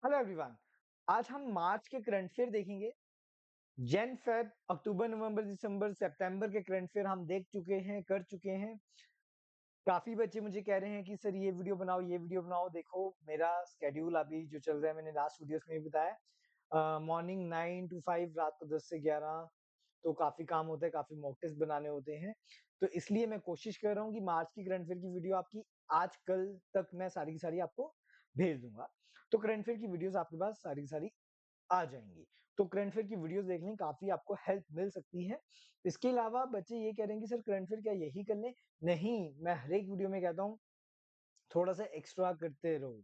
Hello everyone. आज हम मार्च के करंट अफेयर देखेंगे। जन फेब अक्टूबर नवंबर दिसंबर सितंबर के करंट अफेयर हम देख चुके हैं, कर चुके हैं। काफी बच्चे मुझे कह रहे हैं कि सर ये वीडियो बनाओ, ये वीडियो बनाओ। देखो मेरा स्केड्यूल अभी जो चल रहा है, मैंने लास्ट वीडियोस में भी बताया, मॉर्निंग 9 to 5, रात को 10 से 11, तो काफी काम होता है, काफी मॉक टेस्ट बनाने होते हैं। तो इसलिए मैं कोशिश कर रहा हूँ कि मार्च की करंट अफेयर की वीडियो आपकी आज कल तक मैं सारी की सारी आपको भेज दूंगा। तो करंट अफेयर की वीडियोस आपके पास सारी की सारी आ जाएंगी। तो करंट अफेयर की वीडियोस देखने काफी आपको हेल्प मिल सकती है। इसके अलावा बच्चे ये कह रहे हैं कि सर करंट अफेयर क्या यही कर लें? नहीं, मैं हर एक वीडियो में कहता हूँ थोड़ा सा एक्स्ट्रा करते रहो।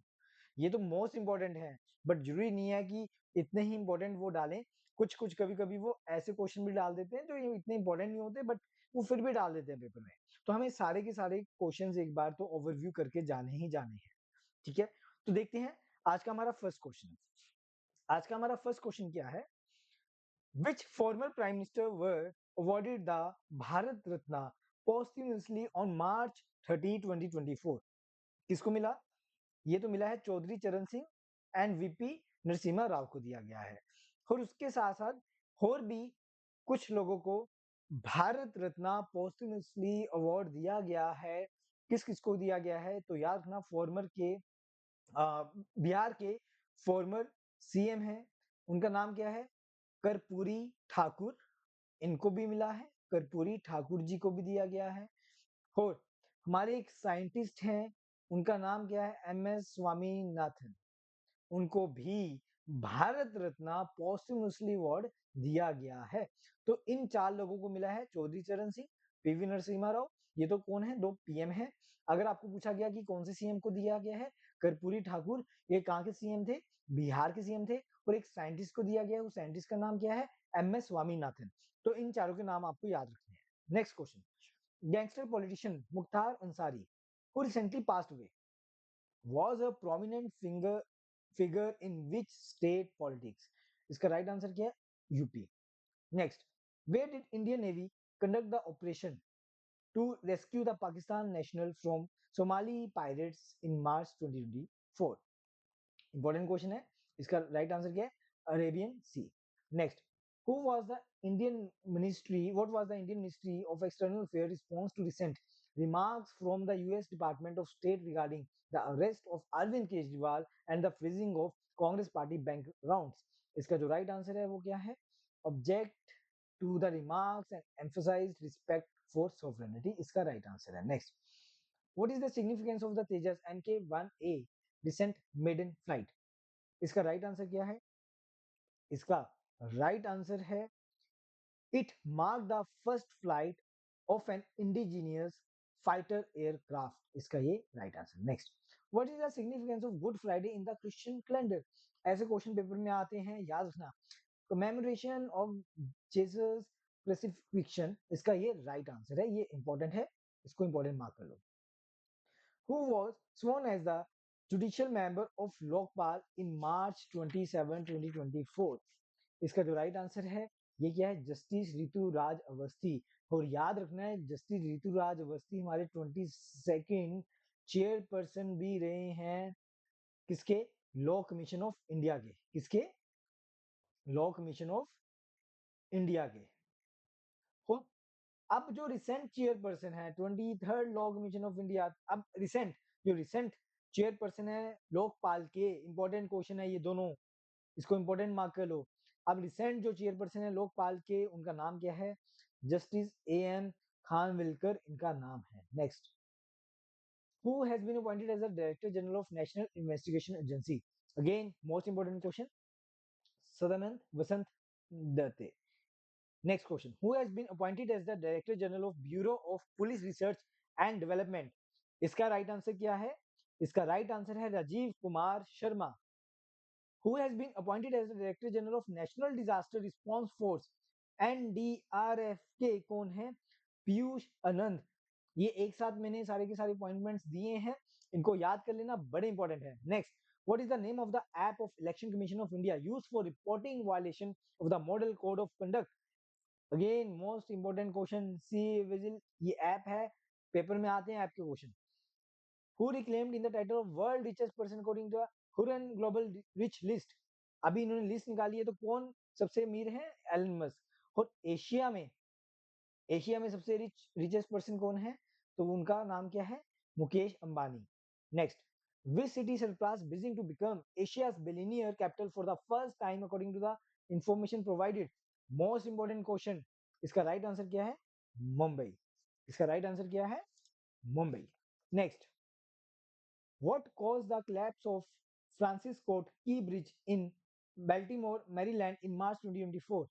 ये तो मोस्ट इंपॉर्टेंट है, बट जरूरी नहीं है कि इतने ही इंपॉर्टेंट वो डालें। कुछ कुछ कभी कभी वो ऐसे क्वेश्चन भी डाल देते हैं जो ये इतने इंपॉर्टेंट नहीं होते, बट वो फिर भी डाल देते हैं पेपर में। तो हमें सारे के सारे क्वेश्चंस एक बार तो ओवरव्यू करके जाने ही जाने हैं। ठीक है, तो देखते हैं आज का हमारा फर्स्ट क्वेश्चन। आज का हमारा फर्स्ट क्वेश्चन क्या है? Which former prime minister were awarded the Bharat Ratna posthumously on March 30, 2024? किसको मिला? ये तो मिला है चौधरी चरण सिंह एंड वीपी नरसिम्हा राव को दिया गया है। और उसके साथ साथ और भी कुछ लोगों को भारत रत्न पोस्टमसली अवार्ड दिया गया है। किस किस को दिया गया है? तो याद रखना, फॉर्मर के बिहार के फॉर्मर सीएम हैं, उनका नाम क्या है? कर्पूरी ठाकुर। इनको भी मिला है, कर्पूरी ठाकुर जी को भी दिया गया है। और हमारे एक साइंटिस्ट हैं, उनका नाम क्या है? एमएस स्वामीनाथन। उनको भी भारत रत्न पोस्टुमसली अवार्ड दिया गया है। तो इन चार लोगों को मिला है, चौधरी चरण सिंह, पीवी नरसिम्हा राव। ये तो कौन है? दो पीएम है। अगर आपको पूछा गया कि कौन से सीएम को दिया गया है, कर्पूरी ठाकुर, ये कहाँ के सीएम थे? बिहार के सीएम थे। और एक साइंटिस्ट को दिया गया है, उस साइंटिस्ट का नाम क्या है? एमएस स्वामीनाथन। तो इन चारों के नाम आपको याद रखने हैं। Next question. Gangster politician Mukhtar Ansari who recently passed away was a prominent figure in which state politics? इसका राइट आंसर क्या है? UP. Next, where did Indian Navy conduct the operation to rescue the Pakistan national from Somali pirates in March 2024? Important question है। इसका right answer क्या है? Arabian Sea. Next, who was the Indian ministry what was the Indian Ministry of External Affairs response to recent remarks from the US Department of State regarding the arrest of Arvind Kejriwal and the freezing of Congress party bank accounts? इसका जो right answer है वो क्या है? Object to the remarks and emphasised respect for sovereignty, इसका right answer है। Next, what is the significance of the Tejas NK-1A recent maiden flight? इसका right answer क्या है? इसका राइट आंसर है it mark the first flight of an indigenous fighter aircraft. इसका ये right answer. Next, what is the significance of good Friday in the Christian calendar? ऐसे question paper में आते हैं, याद रखना। कमेमोरेशन ऑफ जीसस क्रूसिफिक्शन, इसका ये राइट आंसर है, ये इंपॉर्टेंट है, इसको इंपॉर्टेंट मार्क कर लो। Who was sworn as the judicial member of Lokpal in March 27, 2024? इसका जो राइट आंसर है ये क्या है? जस्टिस ऋतु राज अवस्थी। और याद रखना है, जस्टिस ऋतु राज अवस्थी हमारे 22nd चेयरपर्सन भी रहे हैं। किसके? लॉ कमीशन ऑफ इंडिया के। किसके? लॉ कमीशन ऑफ इंडिया के। हो, अब जो रिसेंट चेयरपर्सन है 23rd law commission of India, अब रिसेंट जो रिसेंट चेयरपर्सन है लोकपाल के, इंपॉर्टेंट क्वेश्चन है ये दोनों, इसको इंपॉर्टेंट मार्क कर लो। अब रिसेंट जो चेयरपर्सन है लोकपाल के, उनका नाम क्या है? जस्टिस AM खानविलकर इनका नाम है। Next, who has been appointed as the director general of national investigation agency? Again most important question, Sadanand Vasant Date. Next question. Who has been appointed as the Director General of Bureau of Police Research and Development? इसका right answer क्या है? इसका right answer है Rajiv Kumar Sharma. Who has been appointed as the Director General of National Disaster Response Force? NDRF के कौन है? पीयूष आनंद। ये एक साथ मैंने सारे के सारे अपॉइंटमेंट्स दिए हैं, इनको याद कर लेना, बड़े इंपॉर्टेंट है। Next, what is the name of the app of Election Commission of India used for reporting violation of the Model Code of Conduct? Again most important question, cVIGIL ये app है, paper में आते हैं app के question. Who reclaimed in the title of world richest person according to Hurun global rich list, अभी इन्होंने list निकाली है, तो कौन सबसे अमीर है? Elon Musk. और एशिया में सबसे रिचेस्ट पर्सन कौन है? तो उनका नाम क्या है? Mukesh Ambani. Next, which city surpass Beijing to become Asia's billionaire capital for the first time according to the information provided? Most important question, इसका राइट आंसर क्या है? मुंबई। इसका राइट आंसर क्या है? Mumbai. Next, what caused the collapse of Francis Scott Key Bridge in Baltimore, Maryland in March 2024?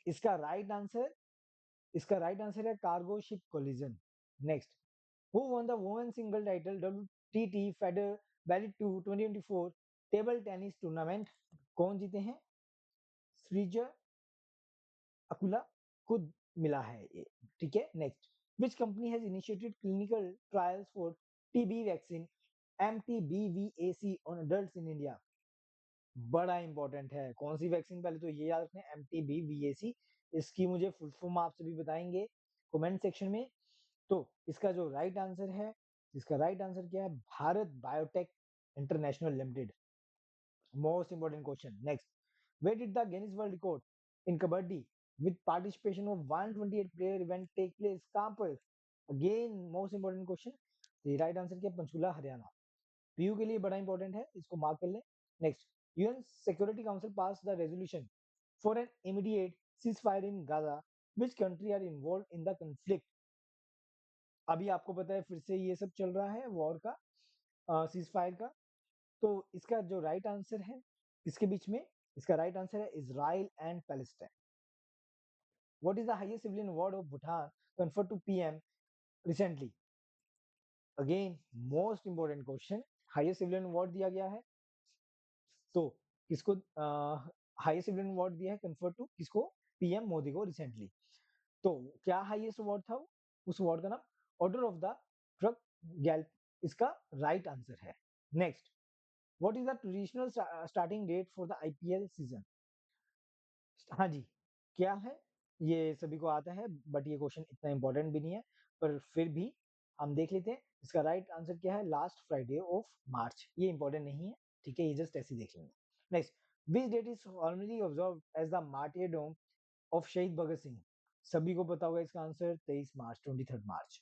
इसका right answer, है cargo ship collision. Next, who won the women's single title WTT Federer Valley Tour 2024 table tennis tournament? कौन जीते हैं? श्रीजा अकुला को मिला है ये, ठीक है। Next, which company has initiated clinical trials for TB vaccine MTBVAC on adults in India? बड़ा इंपॉर्टेंट है, कौन सी वैक्सीन? पहले तो ये याद रखना है, MTBVAC। इसकी मुझे फुल फॉर्म आप सभी बताएंगे कमेंट सेक्शन में। तो इसका जो राइट आंसर है, इसका राइट आंसर क्या है? Bharat biotech international limited. Most important question. Next, where did the Guinness World Record in kabaddi with participation of 128 player event take place? कहाँ पर? Again most important question. ये राइट आंसर क्या? Panchkula, Haryana. PU के लिए बड़ा important है, इसको मार्क कर लें। Next, UN Security Council pass the resolution for an immediate ceasefire in Gaza, which country are involve in the conflict? अभी आपको पता है फिर से ये सब चल रहा है वॉर का, सीजफायर का। तो इसका जो राइट आंसर है इसके बीच में, इसका राइट आंसर है Israel and Palestine. What is the highest civilian award of Bhutan conferred to PM recently? Again most important question, highest civilian award दिया गया है, तो किसको हाईएस्ट सिविलियन अवार्ड दिया है कन्फर्ड टू किसको? पीएम मोदी को रिसेंटली। तो क्या हाईएस्ट अवार्ड था? उस अवार्ड का नाम order of the Druk Gyalpo, इसका राइट आंसर है। Next, what is the traditional starting date for the IPL season? हाँ जी, क्या है? ये सभी को आता है, बट ये क्वेश्चन इतना इंपॉर्टेंट भी नहीं है, पर फिर भी हम देख लेते हैं। इसका राइट आंसर क्या है? Last Friday of March. ये इंपॉर्टेंट नहीं है, ठीक है, ये जस्ट ऐसे देख लेंगे। Next, which date is formally observe as the martyrdom of Shaheed Bhagat Singh? सभी को पता होगा इसका answer, 23 March, 23 March.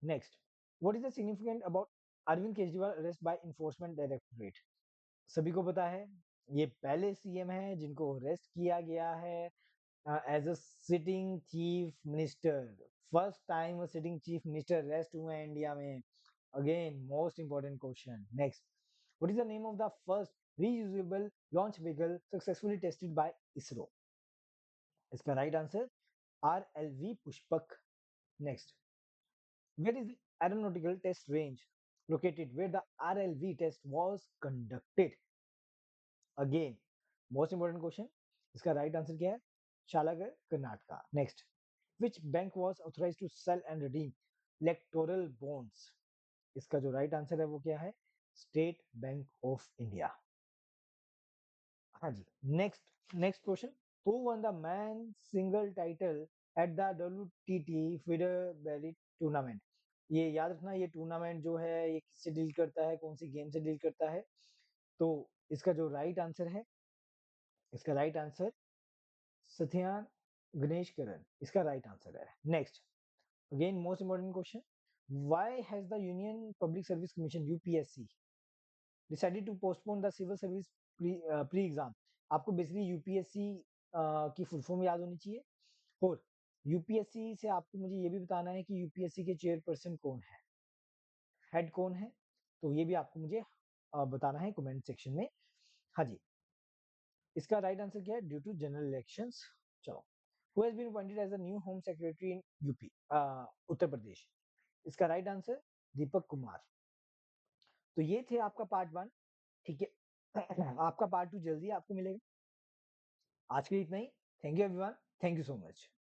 Next, what is the significant about Arvind Kejriwal arrest by enforcement directorate? सभी को पता है, ये पहले सीएम है जिनको अरेस्ट किया गया है as a sitting chief minister. First time sitting chief minister arrest हुए हैं इंडिया में। Again most important question. Next, what is the name of the first reusable launch vehicle successfully tested by ISRO? इसका right answer RLV Pushpak. Next, where is the aeronautical test range located where the RLV test was conducted? Again, most important question. इसका right answer क्या है? Shalagarh, Karnataka. Next, which bank was authorized to sell and redeem electoral bonds? इसका जो right answer है वो क्या है? State Bank of India. हाँ जी। Next question, who won the man single title at the WTT feeder Bailey tournament? ये याद रखना, ये टूर्नामेंट जो है ये किससे डील करता है, कौन सी गेम से डील करता है? तो इसका जो राइट आंसर है, इसका राइट आंसर सत्यान गणेश करण, इसका राइट आंसर है। Next, again most important question, why has the union public service commission UPSC decided to postpone the civil service pre exam? आपको बेसिकली यूपीएससी की फुल फॉर्म याद होनी चाहिए, और यूपीएससी से आपको मुझे ये भी बताना है कि यूपीएससी के चेयरपर्सन कौन है, हेड कौन है, तो ये भी आपको मुझे बताना है कमेंट सेक्शन में। हाँ जी, इसका राइट आंसर क्या है? Due to general elections. चलो, who has been appointed as the new home secretary in UP, Uttar Pradesh? इसका राइट आंसर दीपक कुमार। तो ये थे आपका पार्ट 1, ठीक है। आपका पार्ट 2 जल्दी आपको मिलेगा। आज के लिए इतना ही। Thank you everyone, thank you so much.